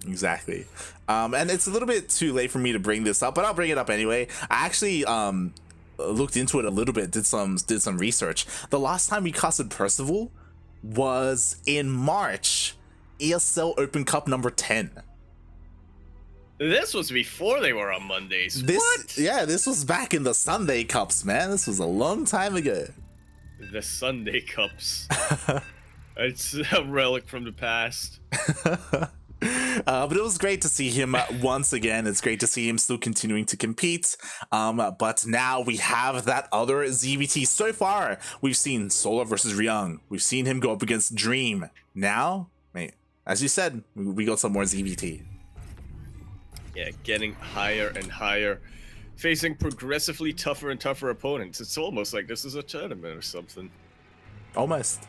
Exactly. And it's a little bit too late for me to bring this up, but I'll bring it up anyway. I actually looked into it a little bit, did some research. The last time we casted Percival was in March, ESL Open Cup number 10. This was before they were on Mondays. What? Yeah, this was back in the Sunday Cups, man. This was a long time ago. The Sunday Cups. It's a relic from the past. But it was great to see him once again. It's great to see him still continuing to compete. But now we have that other ZvT. So far, we've seen Solar versus Ryung. We've seen him go up against Dream. Now, mate, as you said, we got some more ZvT. Yeah, getting higher and higher. Facing progressively tougher and tougher opponents. It's almost like this is a tournament or something. Almost.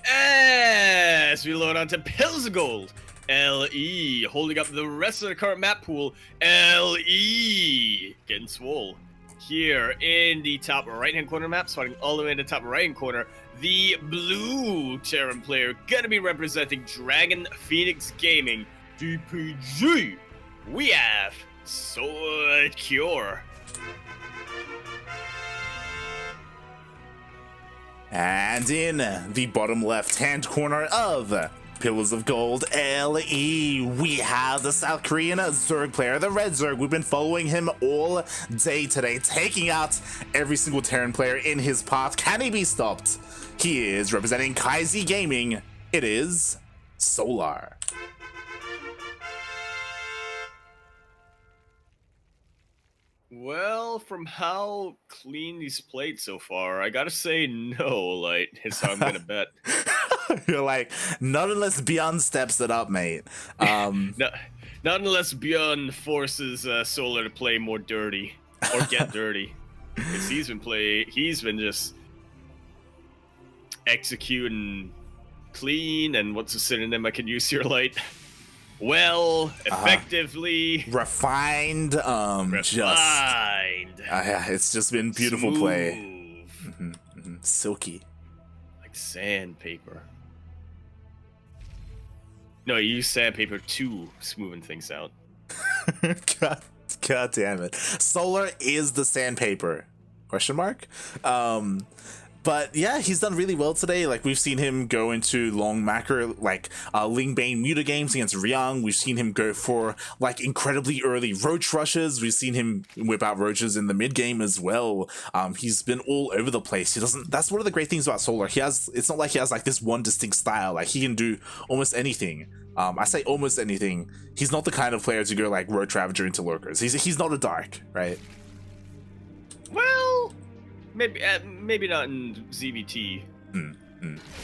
As we load onto Pills of Gold, LE holding up the rest of the current map pool. LE getting swole. Here in the top right-hand corner map, starting all the way in the top right-hand corner, the blue Terran player gonna be representing Dragon Phoenix Gaming. DPG. We have Sword Cure. And in the bottom left-hand corner of Pillars of Gold LE, we have the South Korean Zerg player, the Red Zerg. We've been following him all day today, taking out every single Terran player in his path. Can he be stopped? He is representing KaiZ Gaming. It is Solar. Well, from how clean he's played so far, I gotta say no, like, is how I'm gonna bet. You're like, not unless Beyond steps it up, mate. No, not unless Beyond forces Solar to play more dirty, or get dirty. Because he's been just executing clean, and what's a synonym I can use here, Light? Well, effectively refined, yeah, it's just been beautiful smooth. Play. Silky, like sandpaper. No, you use sandpaper to smoothen things out. God damn it. Solar is the sandpaper. Question mark? But yeah, he's done really well today. Like, we've seen him go into long macro, like Lingbane Muta games against Ryung. We've seen him go for like incredibly early roach rushes. We've seen him whip out roaches in the mid game as well. He's been all over the place. That's one of the great things about Solar. It's not like he has like this one distinct style. Like, he can do almost anything. I say almost anything. He's not the kind of player to go like Roach Ravager into Lurkers. He's not a Dark, right? Well, maybe not in ZvT.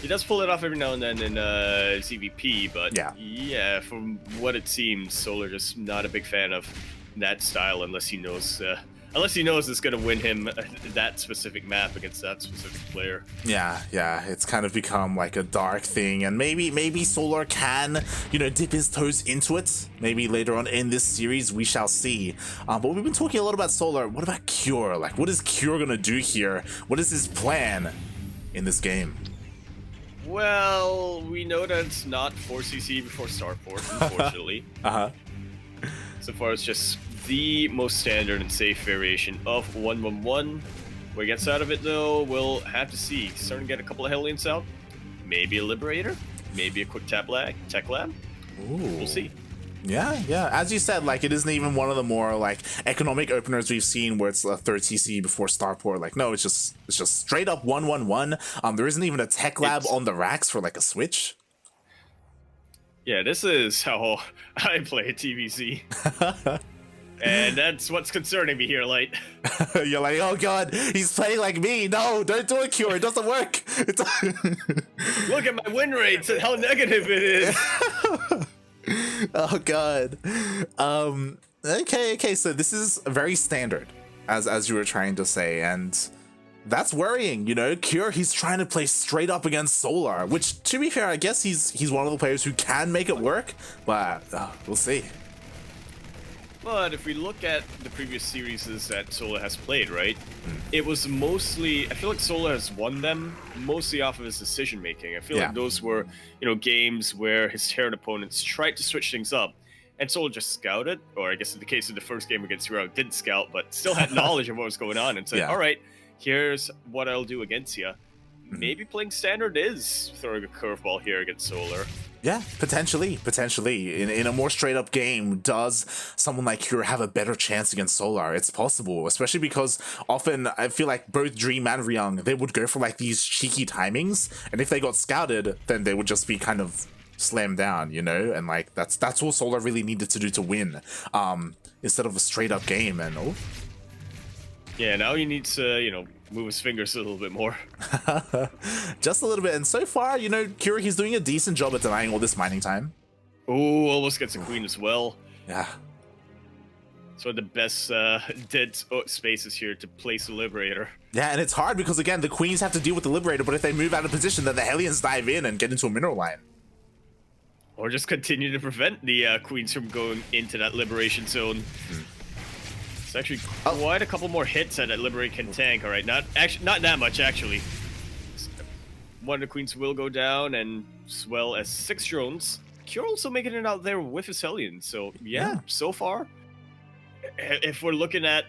He does pull it off every now and then in ZvP, but yeah, from what it seems, Solar just not a big fan of that style unless he knows it's gonna win him that specific map against that specific player. Yeah, it's kind of become like a Dark thing, and maybe Solar can, dip his toes into it. Maybe later on in this series we shall see. But we've been talking a lot about Solar. What about Cure? Like, what is Cure gonna do here? What is his plan in this game? Well, we know that it's not 4cc before Starport, unfortunately. So far, it's just the most standard and safe variation of 1-1-1. What he gets out of it, though, we'll have to see. He's starting to get a couple of Hellions out. Maybe a Liberator. Maybe a quick tech lab. Ooh. We'll see. Yeah. As you said, like, it isn't even one of the more like economic openers we've seen where it's a 3rd before Starport. Like, no, it's just straight up 1-1-1. There isn't even a tech lab on the racks for like a switch. Yeah, this is how I play TVC. And that's what's concerning me here, Light. You're like, oh god, he's playing like me. No, don't do a Cure. It doesn't work. Look at my win rates and how negative it is. Oh god. Okay. So this is very standard, as you were trying to say, and that's worrying. Cure, he's trying to play straight up against Solar, which, to be fair, I guess he's one of the players who can make it work. But we'll see. But if we look at the previous series that Solar has played, right, it was mostly, I feel like Solar has won them mostly off of his decision making. I feel like those were, games where his Terran opponents tried to switch things up, and Solar just scouted, or I guess in the case of the first game against Hero, didn't scout, but still had knowledge of what was going on and said, all right, here's what I'll do against you. Maybe playing Standard is throwing a curveball here against Solar. Yeah, potentially. In a more straight-up game, does someone like Cure have a better chance against Solar? It's possible, especially because often I feel like both Dream and Ryung, they would go for like these cheeky timings, and if they got scouted, then they would just be kind of slammed down, and like that's all Solar really needed to do to win, instead of a straight-up game. And yeah, now he needs to, move his fingers a little bit more. Just a little bit. And so far, Kira, he's doing a decent job at denying all this mining time. Oh, almost gets a queen as well. Yeah. So the best dead spaces here to place the Liberator. Yeah, and it's hard because, again, the queens have to deal with the Liberator, but if they move out of position, then the Hellions dive in and get into a mineral line. Or just continue to prevent the queens from going into that Liberation zone. It's actually quite a couple more hits that Liberate can tank. All right, not that much actually. One of the queens will go down, and as well as 6 drones. Cure also making it out there with his Hellions. So yeah, so far, if we're looking at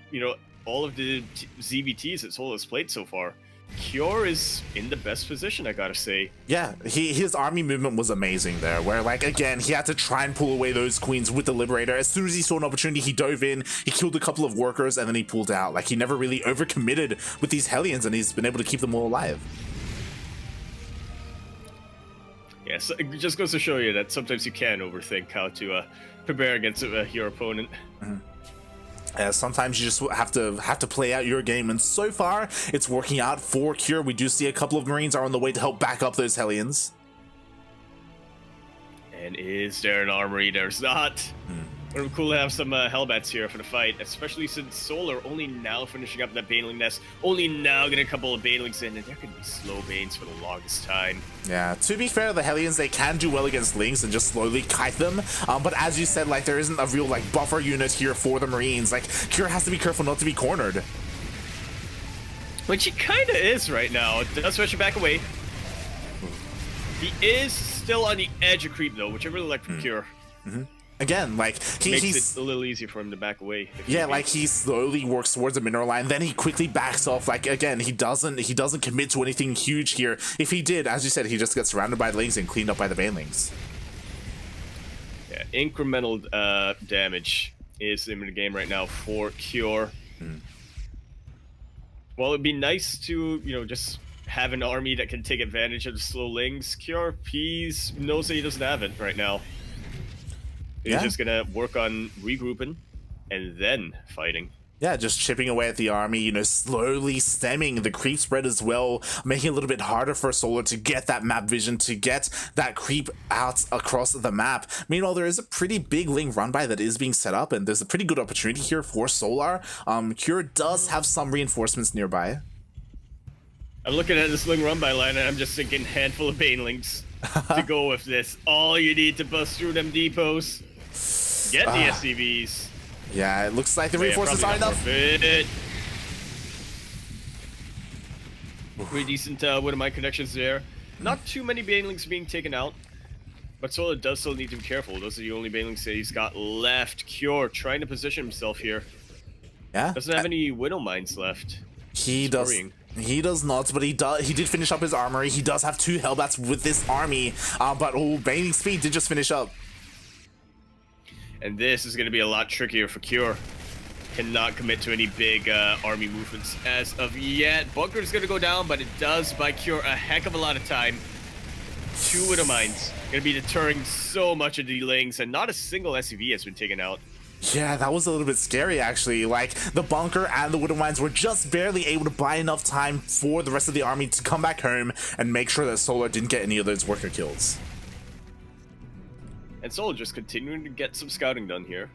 all of the ZvTs that Soul has played so far, Cure is in the best position, I gotta say. Yeah, his army movement was amazing there, where, like, again, he had to try and pull away those queens with the Liberator. As soon as he saw an opportunity, he dove in, he killed a couple of workers, and then he pulled out. Like, he never really overcommitted with these Hellions, and he's been able to keep them all alive. Yeah, so it just goes to show you that sometimes you can overthink how to prepare against your opponent. Sometimes you just have to play out your game, and so far it's working out for Cure. We do see a couple of Marines are on the way to help back up those Hellions. And is there an armory? There's not. It would be cool to have some Hellbats here for the fight, especially since Solar only now finishing up that Baneling nest, only now getting a couple of Banelings in, and there could be slow Banes for the longest time. Yeah, to be fair, the Hellions, they can do well against Lings and just slowly kite them, but as you said, like, there isn't a real, like, buffer unit here for the Marines. Like, Cure has to be careful not to be cornered. Which he kind of is right now. Does switch back away. He is still on the edge of creep, though, which I really like from Cure. Again, like, makes it a little easier for him to back away. Yeah, like, he slowly works towards a mineral line, then he quickly backs off. Like, again, he doesn't commit to anything huge here. If he did, as you said, he just gets surrounded by the Lings and cleaned up by the Banelings. Yeah, incremental damage is in the game right now for Cure. Well, it'd be nice to, just have an army that can take advantage of the slow Lings. Cure, knows that he doesn't have it right now. He's just gonna work on regrouping and then fighting. Yeah, just chipping away at the army, slowly stemming the creep spread as well, making it a little bit harder for Solar to get that map vision, to get that creep out across the map. Meanwhile, there is a pretty big Ling run by that is being set up, and there's a pretty good opportunity here for Solar. Cure does have some reinforcements nearby. I'm looking at this Ling run by line, and I'm just thinking handful of Banelings to go with this. All you need to bust through them depots. Get the SCVs. Yeah, it looks like the reinforcements are enough. Pretty decent one of my connections there. Not too many Banelings being taken out, but Solar does still need to be careful. Those are the only Banelings that he's got left. Cure trying to position himself here. Yeah. Doesn't have any Widow Mines left. He does. He does not, but he did finish up his armory. He does have 2 Hellbats with this army, but Baneling Speed did just finish up. And this is going to be a lot trickier for Cure. Cannot commit to any big army movements as of yet. Bunker is going to go down, but it does buy Cure a heck of a lot of time. 2 Widow Mines going to be deterring so much of the Lings, and not a single SCV has been taken out. Yeah, that was a little bit scary, actually. Like, the Bunker and the Widow Mines were just barely able to buy enough time for the rest of the army to come back home and make sure that Solar didn't get any of those worker kills. And Solar just continuing to get some scouting done here.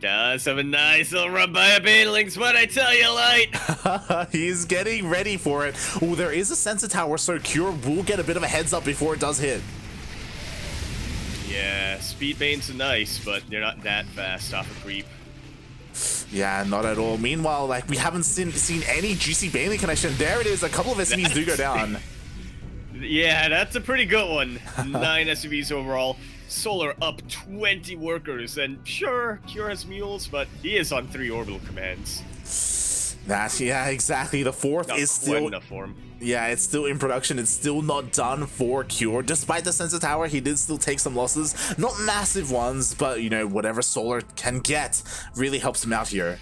Does have a nice little run by a Banelings, what I tell you, Light! He's getting ready for it. Oh, there is a sensor tower, so Cure will get a bit of a heads up before it does hit. Yeah, speed Banes are nice, but they're not that fast off a creep. Yeah, not at all. Meanwhile, like, we haven't seen any juicy Bailey connection. There it is. A couple of SCVs do go down. Yeah, that's a pretty good one. 9 SCVs overall. Solar up 20 workers, and sure, Cure has mules, but he is on 3 orbital commands. Yeah, exactly. The fourth Not is still enough for him. Yeah, it's still in production. It's still not done for Cure. Despite the sensor tower, he did still take some losses. Not massive ones, but, you know, whatever Solar can get really helps him out here.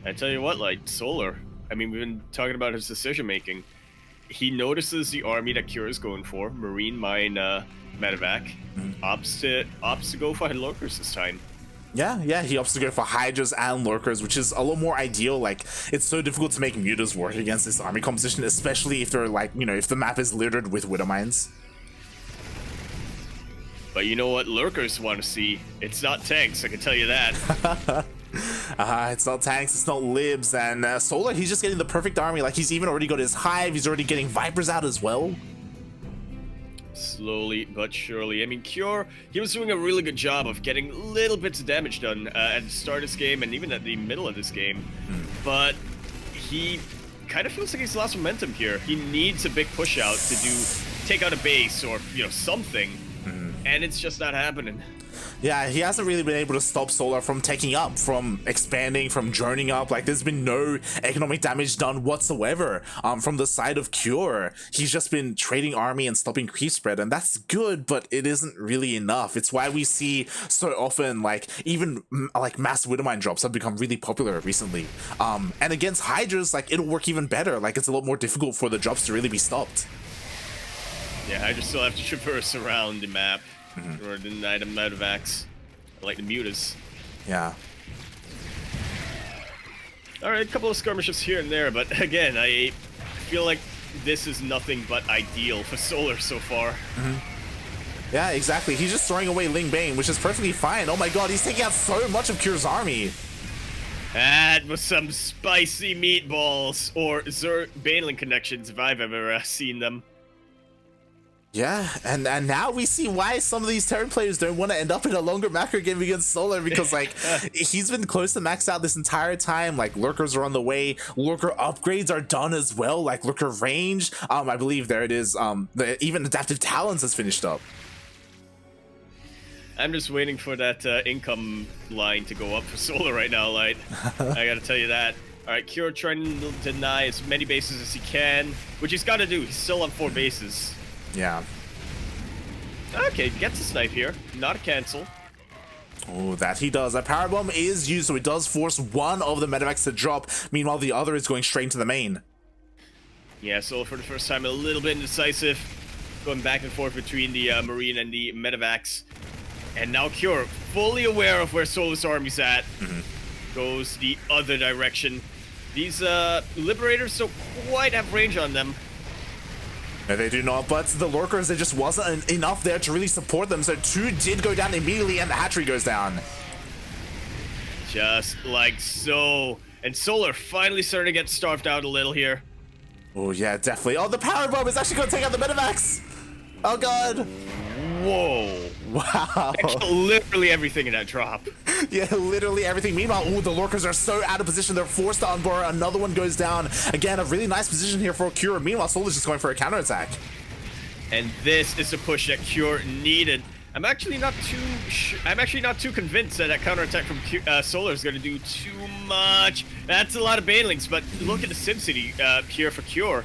I tell you what, like, Solar, I mean, we've been talking about his decision-making. He notices the army that Cure is going for, Marine, Mine, Medevac, opts to go for Lurkers this time. Yeah, he opts to go for Hydras and Lurkers, which is a lot more ideal. Like, it's so difficult to make mutas work against this army composition, especially if they're, like, you know, if the map is littered with Widow Mines. But you know what Lurkers want to see? It's not tanks, I can tell you that. It's not tanks, it's not libs, and Solar, he's just getting the perfect army. Like, he's even already got his Hive, he's already getting Vipers out as well. Slowly but surely. I mean, Cure, he was doing a really good job of getting little bits of damage done at the start of this game and even at the middle of this game. But he kind of feels like he's lost momentum here. He needs a big push out to take out a base or, you know, something. And it's just not happening. Yeah, he hasn't really been able to stop Solar from taking up, from expanding, from droning up. Like, there's been no economic damage done whatsoever from the side of Cure. He's just been trading army and stopping creep spread, and that's good, but it isn't really enough. It's why we see so often, like, even like mass Widowmine drops have become really popular recently. And against Hydras, like, it'll work even better. Like, it's a lot more difficult for the drops to really be stopped. Yeah, Hydras still have to traverse around the map. Or the item Medevacs, like the mutas. Yeah. Alright, a couple of skirmishes here and there, but again, I feel like this is nothing but ideal for Solar so far. Yeah, exactly. He's just throwing away Ling Bane, which is perfectly fine. Oh my god, he's taking out so much of Cure's army. That was some spicy meatballs, or Baneling connections if I've ever seen them. Yeah, and now we see why some of these Terran players don't want to end up in a longer macro game against Solar, because, like, he's been close to maxed out this entire time. Like, Lurkers are on the way, Lurker upgrades are done as well, like Lurker range, I believe there it is, even Adaptive Talons has finished up. I'm just waiting for that income line to go up for Solar right now, Light. I gotta tell you that. Alright, Cure trying to deny as many bases as he can, which he's gotta do, he's still on 4 bases. Yeah. Okay, gets a snipe here. Not a cancel. Oh, that he does. A power bomb is used, so it does force one of the medevacs to drop. Meanwhile, the other is going straight into the main. Yeah, so for the first time, a little bit indecisive. Going back and forth between the Marine and the medevacs. And now Cure, fully aware of where Solar's army's at, goes the other direction. These Liberators don't quite have range on them. No, they do not, but the Lurkers, there just wasn't enough there to really support them, so 2 did go down immediately, and the hatchery goes down. Just like so. And Solar finally starting to get starved out a little here. Oh, yeah, definitely. Oh, the power bomb is actually going to take out the medevacs! Oh, God! Whoa. Wow. Literally everything in that drop. Yeah, literally everything. Meanwhile, ooh, the Lurkers are so out of position. They're forced to unbar. Another one goes down. Again, a really nice position here for Cure. Meanwhile, Solar's just going for a counterattack. And this is the push that Cure needed. I'm actually not too convinced that counterattack from Solar is going to do too much. That's a lot of Banelings, but look at the SimCity here for Cure.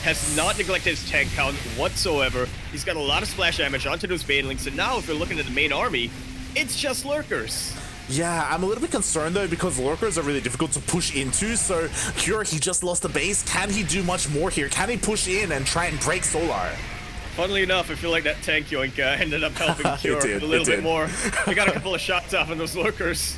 Has not neglected his tank count whatsoever. He's got a lot of splash damage onto those Banelings, and now if we're looking at the main army, it's just Lurkers. Yeah, I'm a little bit concerned though, because Lurkers are really difficult to push into, so Cure, he just lost the base. Can he do much more here? Can he push in and try and break Solar? Funnily enough, I feel like that tank yoink ended up helping Cure a little bit more. We got a couple of shots off on those Lurkers.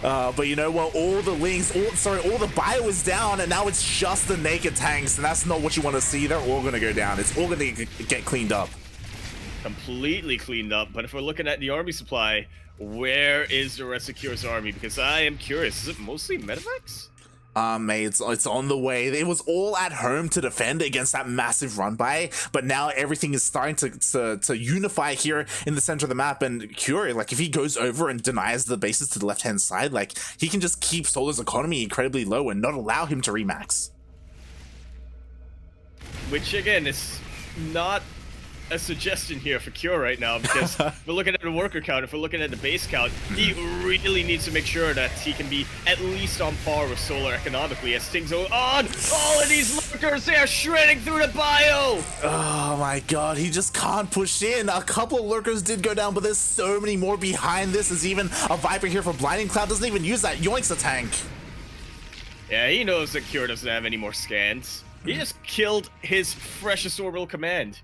But you know what? All the Lings, all the bio is down, and now it's just the naked tanks, and that's not what you want to see. They're all going to go down. It's all going to get cleaned up. Completely cleaned up. But if we're looking at the army supply, where is the rest of Cure's army? Because I am curious. Is it mostly medevacs? Mate, it's on the way. It was all at home to defend against that massive run by, but now everything is starting to unify here in the center of the map. And Cure, like, if he goes over and denies the bases to the left hand side, like, he can just keep Solar's economy incredibly low and not allow him to remax. Which again is not a suggestion here for Cure right now, because if we're looking at the worker count, if we're looking at the base count, he really needs to make sure that he can be at least on par with Solar economically as things go on. All of these lurkers, they are shredding through the bio! Oh my god, he just can't push in. A couple of lurkers did go down, but there's so many more behind this. There's even a Viper here for Blinding Cloud, doesn't even use that, yoinks the tank. Yeah, he knows that Cure doesn't have any more scans. He just killed his freshest orbital command.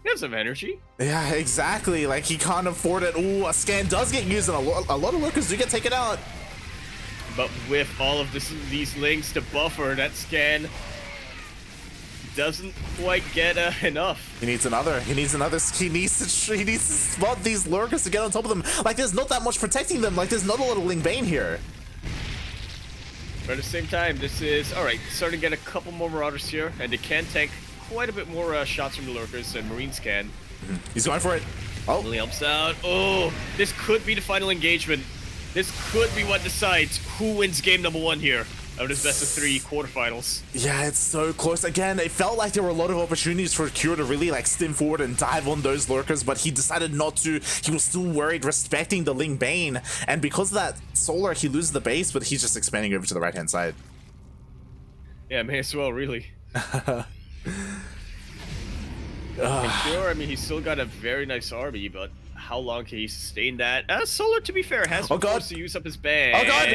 He has some energy. Yeah, exactly. Like, he can't afford it. Ooh, a scan does get used, and a lot of lurkers do get taken out. But with all of these links to buffer, that scan doesn't quite get enough. He needs another. He needs to spot these lurkers to get on top of them. Like, there's not that much protecting them. Like, there's not a lot of Ling Bane here. But at the same time, this is alright. Starting to get a couple more Marauders here, and they can tank quite a bit more shots from the lurkers than Marines can. He's going for it. Oh, Really helps out. Oh, this could be the final engagement. This could be what decides who wins game number 1 here of this best of 3 quarterfinals. yeah, it's so close. Again, it felt like there were a lot of opportunities for Cure to really, like, stim forward and dive on those lurkers, but he decided not to. He was still worried, respecting the Ling Bane, and because of that Solar, he loses the base, but he's just expanding over to the right-hand side. Yeah, may as well, really. And Cure, I mean, he's still got a very nice army, but how long can he sustain that? Solar, to be fair, has been forced to use up his bank. Oh god!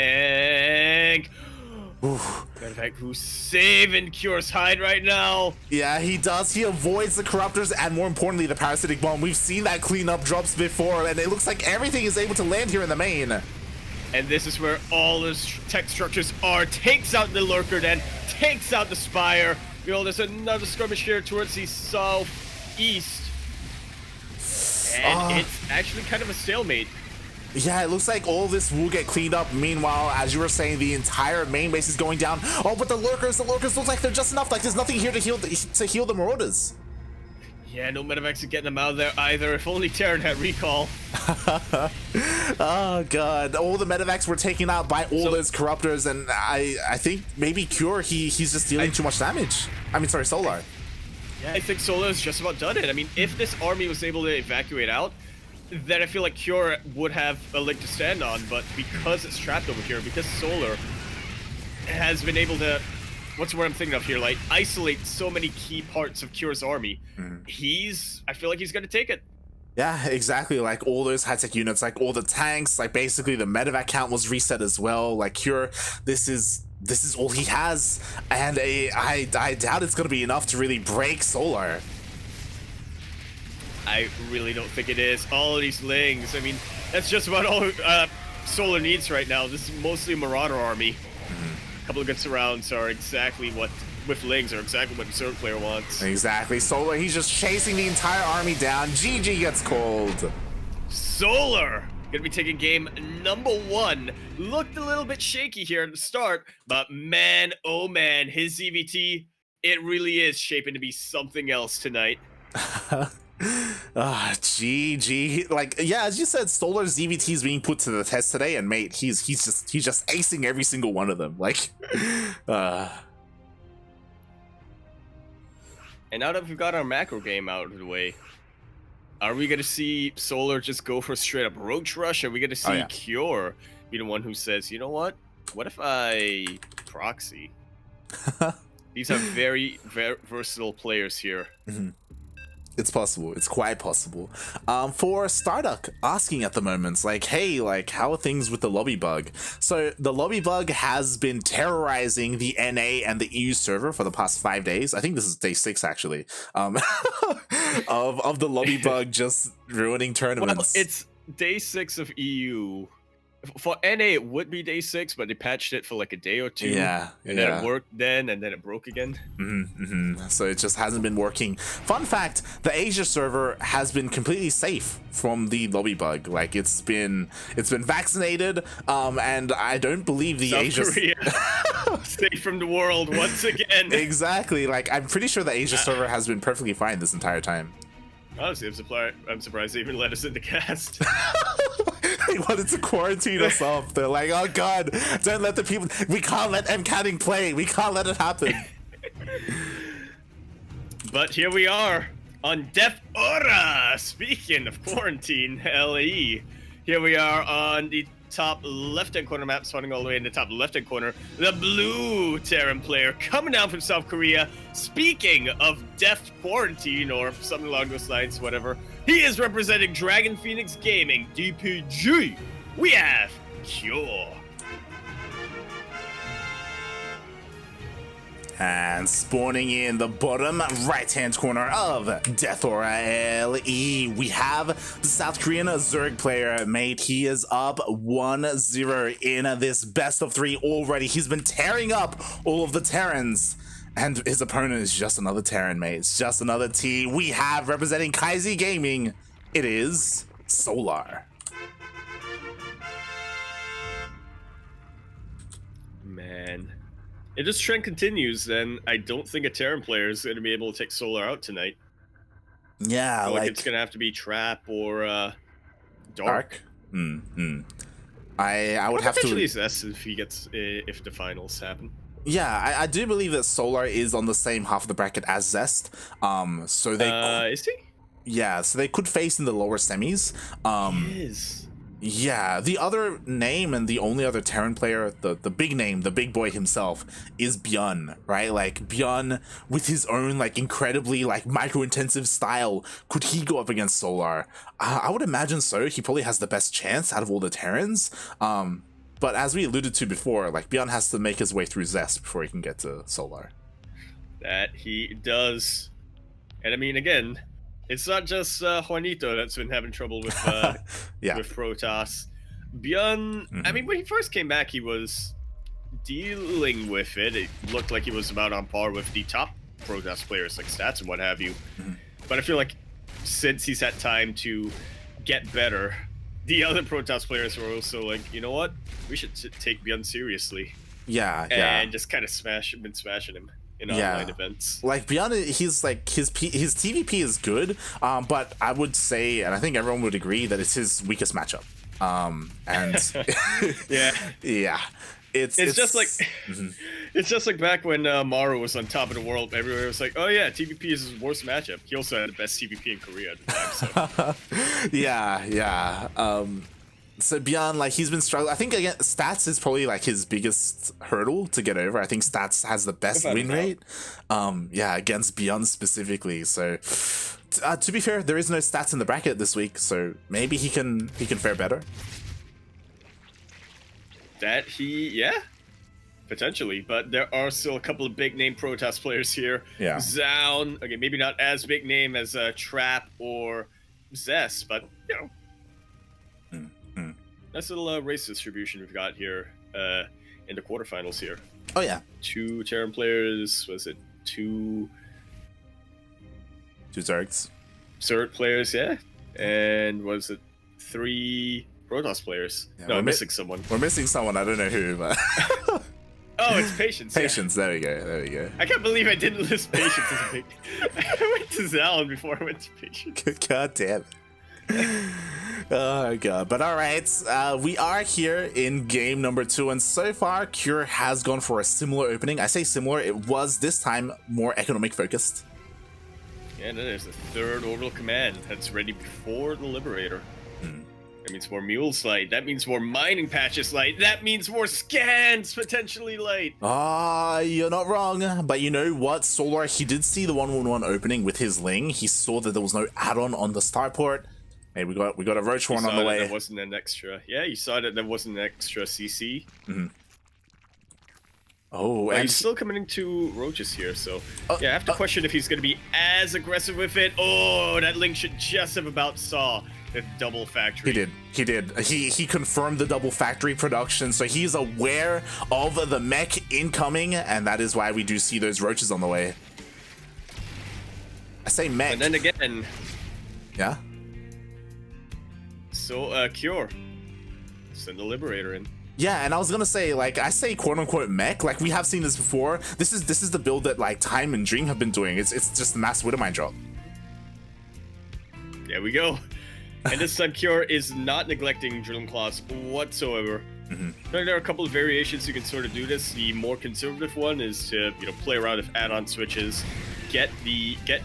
Matter of fact, who's saving Cure's hide right now? Yeah, he does. He avoids the Corruptors and, more importantly, the Parasitic Bomb. We've seen that cleanup drops before, and it looks like everything is able to land here in the main. And this is where all his tech structures are. Takes out the Lurker then, takes out the Spire. You know, there's another skirmish here towards the southeast. And it's actually kind of a stalemate. Yeah, it looks like all this will get cleaned up. Meanwhile, as you were saying, the entire main base is going down. Oh, but the lurkers look like they're just enough. Like, there's nothing here to heal the Marauders. Yeah, no medevacs are getting them out of there either. If only Terran had recall. Oh god, all the medevacs were taken out by all those Corruptors, and I think maybe Cure, he's just dealing too much damage. I mean, sorry, Solar. Yeah, I think Solar is just about done it. I mean, if this army was able to evacuate out, then I feel like Cure would have a leg to stand on, but because it's trapped over here, because Solar has been able to, what's the word I'm thinking of here, like, isolate so many key parts of Cure's army, I feel like he's gonna take it. Yeah, exactly. Like, all those high-tech units, like all the tanks, like basically the medevac count was reset as well. Like, Cure, this is all he has, and I doubt it's gonna be enough to really break Solar. I really don't think it is. All of these Lings, I mean, that's just about all Solar needs right now. This is mostly a Marauder army. A couple of good surrounds are exactly what, with Lings, are exactly what the Zerg player wants. Exactly. Solar, he's just chasing the entire army down. GG gets called. Solar gonna be taking game number 1. Looked a little bit shaky here at the start, but man, oh man, his ZvT, it really is shaping to be something else tonight. GG. Like, yeah, as you said, Solar's ZvT is being put to the test today, and mate, he's just acing every single one of them. Like, And now that we've got our macro game out of the way, are we gonna see Solar just go for a straight up roach rush? Are we gonna see Cure be the one who says, you know what if I proxy? These are very, very versatile players here. It's possible. It's quite possible. For Starduck asking at the moment, like, hey, like, how are things with the lobby bug? So the lobby bug has been terrorizing the NA and the EU server for the past 5 days. I think this is day 6 actually. Of the lobby bug just ruining tournaments. Well, it's day 6 of EU. For NA, it would be day 6, but they patched it for like a day or 2. Yeah, and then it worked then, and then it broke again. So it just hasn't been working. Fun fact: the Asia server has been completely safe from the lobby bug. Like it's been vaccinated, and I don't believe the South Asia Korea safe from the world once again. Exactly. Like I'm pretty sure the Asia server has been perfectly fine this entire time. Honestly, I'm surprised they even let us in the cast. They wanted to quarantine us off. They're like, oh god, don't let the people. We can't let MCatting play. We can't let it happen. But here we are on Def Ora. Speaking of quarantine, LE. Here we are on the top left-hand corner map, starting all the way in the top left-hand corner. The blue Terran player coming down from South Korea. Speaking of Def Quarantine or something along those lines, whatever. He is representing Dragon Phoenix Gaming, DPG. We have Cure. And spawning in the bottom right-hand corner of Death Aura LE, we have the South Korean Zerg player, mate. He is up 1-0 in this best of 3 already. He's been tearing up all of the Terrans. And his opponent is just another Terran, mate. It's just another T. We have representing KaiZ Gaming. It is Solar. Man. If this trend continues, then I don't think a Terran player is going to be able to take Solar out tonight. Yeah, like it's going to have to be Trap or Dark. I would have to. Potentially Zest if the finals happen. Yeah, I do believe that Solar is on the same half of the bracket as Zest. So they is he? Yeah, so they could face in the lower semis. He is. Yeah, the other name and the only other Terran player, the big name, the big boy himself, is Bjorn, right? Like Bjorn with his own like incredibly like micro-intensive style. Could he go up against Solar? I would imagine so. He probably has the best chance out of all the Terrans. But as we alluded to before, like Bjorn has to make his way through Zest before he can get to Solar. That he does. And I mean, again, it's not just Juanito that's been having trouble with with Protoss. Bjorn, I mean, when he first came back, he was dealing with it. It looked like he was about on par with the top Protoss players, like Stats and what have you. But I feel like since he's had time to get better, the other Protoss players were also like, you know what? We should take Bjorn seriously. And just kind of been smashing him in online events. Like Bjorn, he's like his TVP is good, but I would say, and I think everyone would agree, that it's his weakest matchup. And it's just like it's just like back when Maru was on top of the world. Everywhere was like, oh yeah, TVP is his worst matchup. He also had the best TVP in Korea at the time. So. So Bjorn, like he's been struggling. I think again, Stats is probably like his biggest hurdle to get over. I think Stats has the best win rate. Against Bjorn specifically. So to be fair, there is no Stats in the bracket this week, so maybe he can fare better. Potentially, but there are still a couple of big name Protoss players here. Zaun, okay, maybe not as big name as Trap or Zest, but you know. Nice little race distribution we've got here in the quarterfinals here. Oh yeah. 2 Terran players, was it 2 Zergs? Zerg players, yeah. And was it 3 Protoss players? Yeah, no, I'm missing someone. We're missing someone, I don't know who, but... Oh, it's Patience. Patience, there we go. I can't believe I didn't list Patience as a big... I went to Zaun before I went to Patience. God damn it. Oh god, but all right, we are here in game number 2, and so far Cure has gone for a similar opening. I say similar, it was this time more economic focused. Yeah, and then there's the 3rd orbital command that's ready before the Liberator. That means more Mules light, that means more mining patches light, that means more scans potentially light. You're not wrong, but you know what, Solar, he did see the 1-1-1 opening with his Ling. He saw that there was no add-on on the starport. Hey, we got a roach one on the way. There wasn't an extra. Yeah, you saw that there wasn't an extra CC. Oh, and he's still coming into roaches here, so I have to question if he's going to be as aggressive with it. Oh, that Link should just have about saw. with double factory. He did. He confirmed the double factory production, so he's aware of the mech incoming, and that is why we do see those roaches on the way. I say mech. And then again. Yeah. So Cure. Send the Liberator in. Yeah, and I was gonna say, like, I say quote unquote mech, like we have seen this before. This is the build that like Time and Dream have been doing. It's just the mass Widowmine drop. There we go. And this time Cure is not neglecting Drilling Claws whatsoever. There are a couple of variations you can sort of do this. The more conservative one is to, you know, play around with add-on switches, get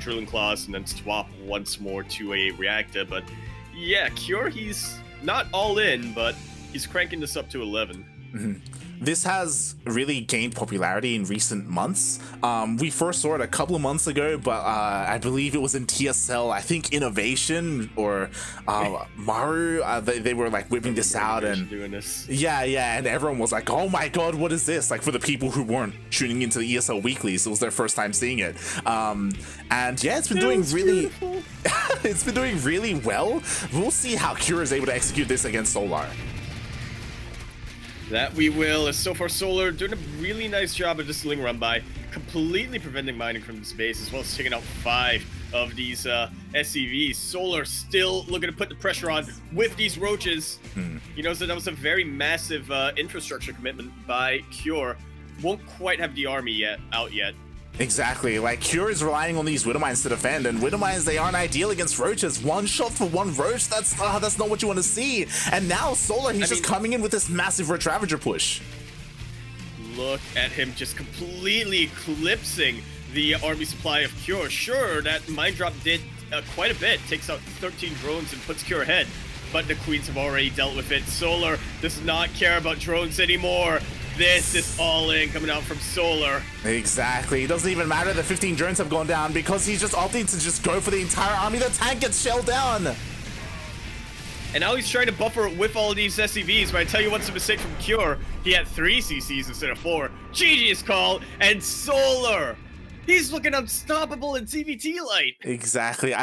Drilling Claws, and then swap once more to a reactor. But yeah, Cure, he's not all in, but he's cranking this up to 11. This has really gained popularity in recent months. We first saw it a couple of months ago, but I believe it was in TSL, I think Innovation or Maru, they were like whipping this out, and doing this. yeah, and everyone was like, oh my god, what is this? Like, for the people who weren't tuning into the ESL weeklies, it was their first time seeing it. And yeah, it's been doing really it's been doing really well. We'll see how Cure is able to execute this against Solar. That we will. So far, Solar doing a really nice job of just ling run by, completely preventing mining from this base, as well as taking out 5 of these SCVs. Solar still looking to put the pressure on with these roaches. You know, so that was a very massive infrastructure commitment by Cure. Won't quite have the army out yet. Exactly, like Cure is relying on these Widowmines to defend, and Widowmines, they aren't ideal against roaches. One shot for one roach, that's not what you want to see. And now Solar, he's just coming in with this massive Roach Ravager push. Look at him just completely eclipsing the army supply of Cure. Sure, that mine drop did quite a bit, takes out 13 drones and puts Cure ahead, but the Queens have already dealt with it. Solar does not care about drones anymore. This is all in coming out from Solar. Exactly. It doesn't even matter that 15 drones have gone down because he's just opting to just go for the entire army. The tank gets shelled down. And now he's trying to buffer with all of these SCVs, but I tell you what's a mistake from Cure. He had 3 CCs instead of 4. GG's call, and Solar! He's looking unstoppable in ZvT light. Exactly.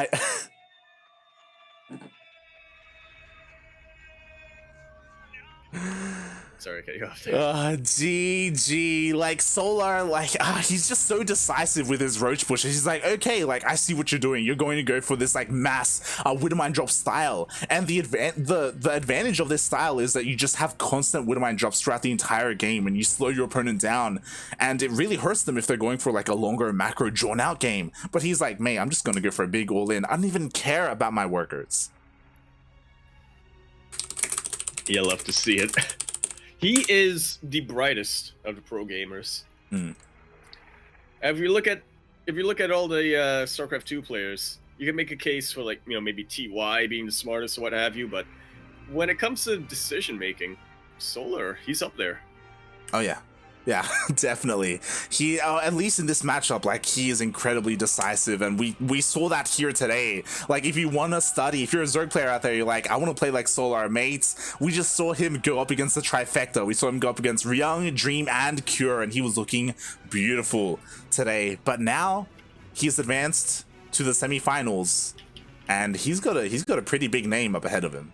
Sorry, I cut you off there. GG, like Solar, like he's just so decisive with his roach pushes. He's like, okay, like I see what you're doing. You're going to go for this like mass Widowmine drop style, and the advantage of this style is that you just have constant Widowmine drops throughout the entire game, and you slow your opponent down, and it really hurts them if they're going for like a longer macro drawn out game. But he's like, mate, I'm just gonna go for a big all in. I don't even care about my workers. You'll love to see it. He is the brightest of the pro gamers. If you look at all the StarCraft 2 players, you can make a case for, like, you know, maybe TY being the smartest or what have you, but when it comes to decision making, Solar, he's up there. Oh yeah. Yeah, definitely. He, at least in this matchup, like, he is incredibly decisive, and we saw that here today. Like, if you want to study, if you're a Zerg player out there, you're like, I want to play like Solar, mates. We just saw him go up against the trifecta. We saw him go up against Ryung, Dream, and Cure, and he was looking beautiful today. But now, he's advanced to the semifinals, and he's got a pretty big name up ahead of him.